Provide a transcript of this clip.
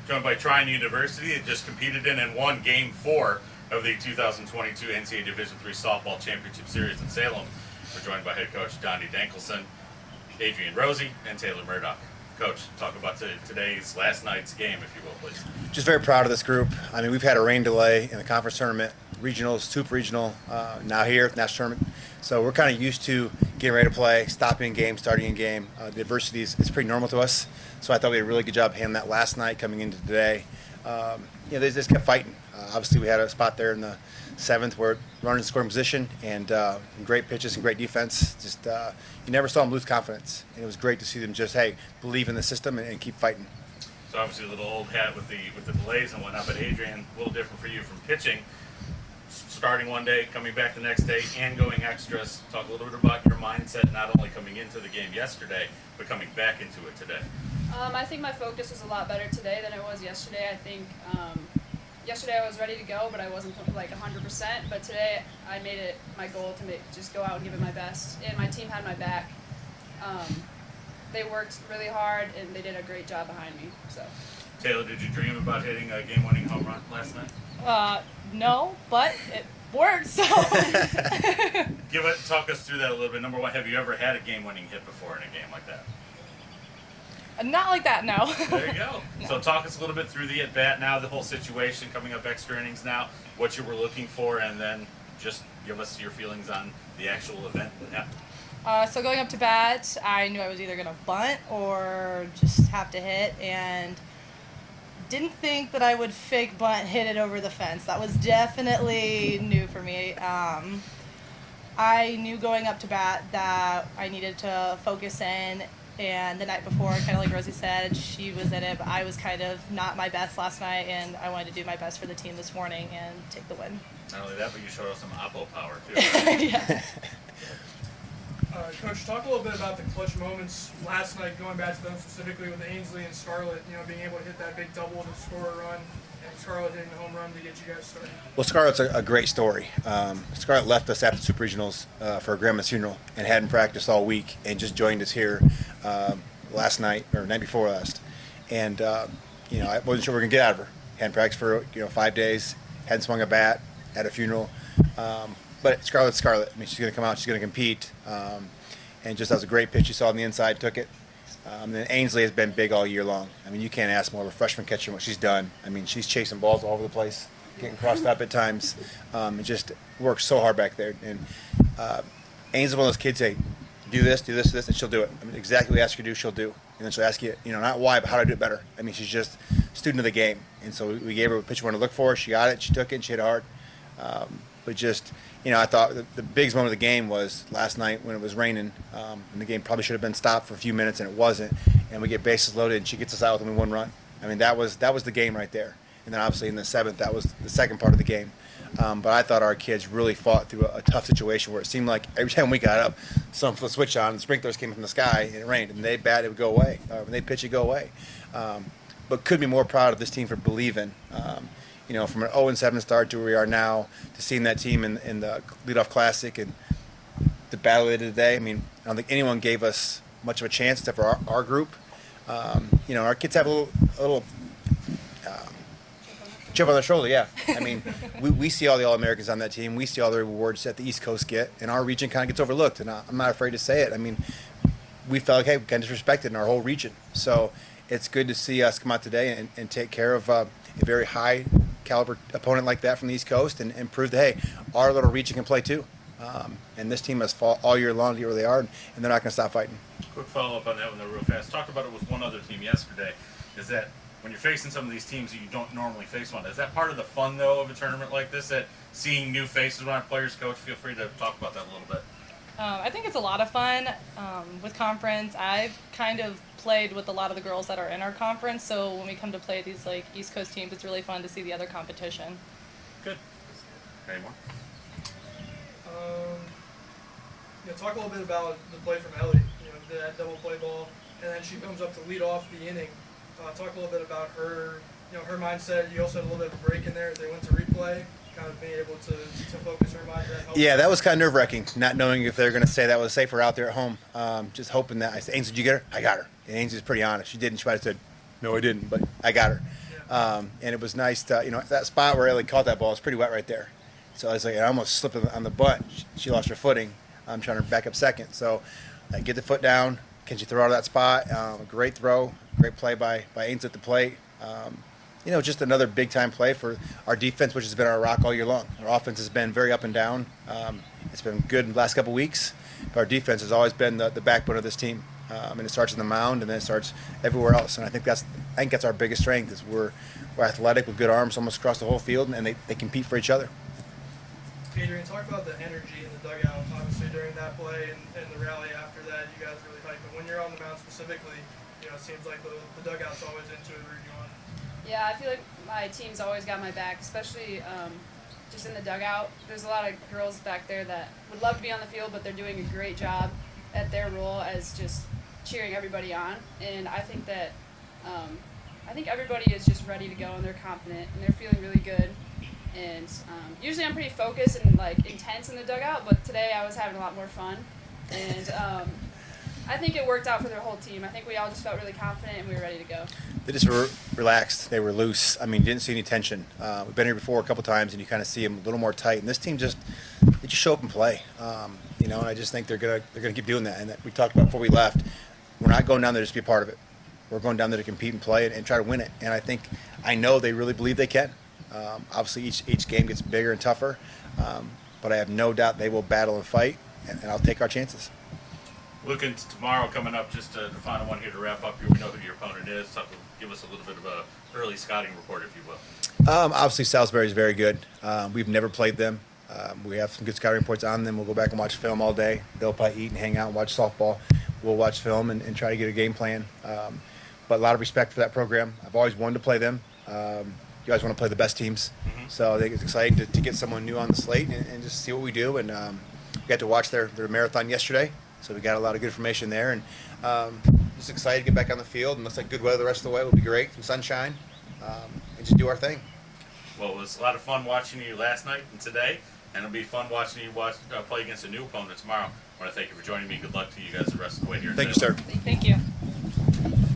joined by Trine University. It just competed in and won Game 4 of the 2022 NCAA Division III Softball Championship Series in Salem. We're joined by head coach Don Danklefsen, Adrienne Rosey, and Taylor Murdock. Coach, talk about last night's game, if you will, please. Just very proud of this group. I mean, we've had a rain delay in the conference tournament, regionals, super regional, now here, national tournament. So we're kind of used to getting ready to play, stopping a game, starting a game. The adversity is pretty normal to us. So I thought we did a really good job handling that last night coming into today. They just kept fighting. Obviously, we had a spot there in the 7th where running in scoring position and great pitches and great defense. Just you never saw them lose confidence. And it was great to see them just, believe in the system and keep fighting. So obviously a little old hat with the delays and whatnot, but Adrienne, a little different for you from pitching. Starting one day, coming back the next day, and going extras. Talk a little bit about your mindset, not only coming into the game yesterday, but coming back into it today. I think my focus was a lot better today than it was yesterday. I think yesterday I was ready to go, but I wasn't like 100%. But today I made it my goal to just go out and give it my best, and my team had my back. They worked really hard, and they did a great job behind me. So. Taylor, did you dream about hitting a game-winning home run last night? No, but it worked. So. Talk us through that a little bit. Number one, have you ever had a game-winning hit before in a game like that? Not like that, no. There you go. No. So talk us a little bit through the at-bat now, the whole situation, coming up extra innings now, what you were looking for, and then just give us your feelings on the actual event that happened. So going up to bat, I knew I was either going to bunt or just have to hit, and didn't think that I would fake bunt, hit it over the fence. That was definitely new for me. I knew going up to bat that I needed to focus in, and the night before, kind of like Rosie said, she was in it, but I was kind of not my best last night, and I wanted to do my best for the team this morning and take the win. Not only that, but you showed us some oppo power, too. Right? Yeah. Coach, talk a little bit about the clutch moments last night, going back to them specifically with Ainsley and Scarlett, being able to hit that big double to score a run, and Scarlett hitting the home run to get you guys started. Well, Scarlett's a great story. Scarlett left us after the Super Regionals for her grandma's funeral and hadn't practiced all week and just joined us here last night, or night before last. And, I wasn't sure we were going to get out of her. Hadn't practiced for, 5 days, hadn't swung a bat at a funeral. But Scarlett's Scarlett. I mean, she's going to come out, she's going to compete. And just that was a great pitch. You saw on the inside, took it. And then Ainsley has been big all year long. I mean, you can't ask more of a freshman catcher what she's done. I mean, she's chasing balls all over the place, getting crossed up at times. And just works so hard back there. And Ainsley's one of those kids, say, do this, and she'll do it. I mean, exactly what you ask her to do, she'll do. And then she'll ask you, not why, but how do I do it better? I mean, she's just a student of the game. And so we gave her a pitch we wanted to look for. She got it, she took it, and she hit hard. But just, I thought the biggest moment of the game was last night when it was raining, and the game probably should have been stopped for a few minutes, and it wasn't. And we get bases loaded, and she gets us out with only one run. I mean, that was the game right there. And then obviously in the 7th, that was the second part of the game. But I thought our kids really fought through a tough situation where it seemed like every time we got up, someone flipped the switch on, and sprinklers came from the sky, and it rained. And they bat, it would go away. When they pitch, it go away. But couldn't be more proud of this team for believing. From an 0-7 start to where we are now, to seeing that team in the leadoff classic and the battle they did today. I mean, I don't think anyone gave us much of a chance except for our group. Our kids have a little chip on their shoulder, yeah. I mean, we see all the All-Americans on that team. We see all the rewards that the East Coast get, and our region kind of gets overlooked. And I'm not afraid to say it. I mean, we felt like, hey, we got disrespected in our whole region. So it's good to see us come out today and take care of a very high caliber opponent like that from the East Coast and prove that, hey, our little region can play too. And this team has fought all year long to get where they are, and they're not going to stop fighting. Quick follow-up on that one, though, real fast. Talked about it with one other team yesterday. Is that when you're facing some of these teams that you don't normally face one, is that part of the fun, though, of a tournament like this, that seeing new faces when our players coach? Feel free to talk about that a little bit. I think it's a lot of fun with conference. I've kind of played with a lot of the girls that are in our conference, so when we come to play these East Coast teams, it's really fun to see the other competition. Good. Any more? Talk a little bit about the play from Ellie. That double play ball, and then she comes up to lead off the inning. Talk a little bit about her, her mindset. You also had a little bit of a break in there as they went to replay. Kind of being able to focus her mind. Yeah, that was kind of nerve-wracking, not knowing if they were going to say that was safer out there at home. Just hoping that. I said, Ainsley, did you get her? I got her. And Ainsley's pretty honest. She didn't. She might have said, no, I didn't, but I got her. And it was nice to, that spot where Ellie caught that ball was pretty wet right there. So I was like, I almost slipped on the butt. She lost her footing. I'm trying to back up second. So get the foot down. Can she throw out of that spot? Great throw. Great play by Ains at the plate. Just another big-time play for our defense, which has been our rock all year long. Our offense has been very up and down. It's been good in the last couple weeks, but our defense has always been the backbone of this team. And it starts in the mound, and then it starts everywhere else. And I think that's our biggest strength is we're athletic with good arms almost across the whole field, and they compete for each other. Adrienne, talk about the energy in the dugout, obviously during that play and the rally after that. You guys really hyped. But when you're on the mound specifically, it seems like the dugout's always into it, rooting you on. Yeah, I feel like my team's always got my back, especially just in the dugout. There's a lot of girls back there that would love to be on the field, but they're doing a great job at their role as just cheering everybody on. And I think that everybody is just ready to go, and they're confident, and they're feeling really good. And usually I'm pretty focused and intense in the dugout, but today I was having a lot more fun. And I think it worked out for their whole team. I think we all just felt really confident and we were ready to go. They just were relaxed. They were loose. I mean, didn't see any tension. We've been here before a couple times, and you kind of see them a little more tight. And this team just show up and play. And I just think they're gonna keep doing that. And that we talked about before we left. We're not going down there just to be a part of it. We're going down there to compete and play and try to win it. And I know they really believe they can. Obviously, each game gets bigger and tougher, but I have no doubt they will battle and fight, and I'll take our chances. Looking to tomorrow coming up, just the final one here to wrap up here. We know who your opponent is. Give us a little bit of a early scouting report, if you will. Obviously, Salisbury is very good. We've never played them. We have some good scouting reports on them. We'll go back and watch film all day. They'll probably eat and hang out and watch softball. We'll watch film and try to get a game plan. But a lot of respect for that program. I've always wanted to play them. You guys want to play the best teams. Mm-hmm. So I think it's exciting to get someone new on the slate and just see what we do. And we got to watch their marathon yesterday, so we got a lot of good information there. And just excited to get back on the field. And looks like good weather the rest of the way will be great, some sunshine, and just do our thing. Well, it was a lot of fun watching you last night and today, and it'll be fun watching you play against a new opponent tomorrow. I want to thank you for joining me. Good luck to you guys the rest of the way here. Thank you, sir. Thank you.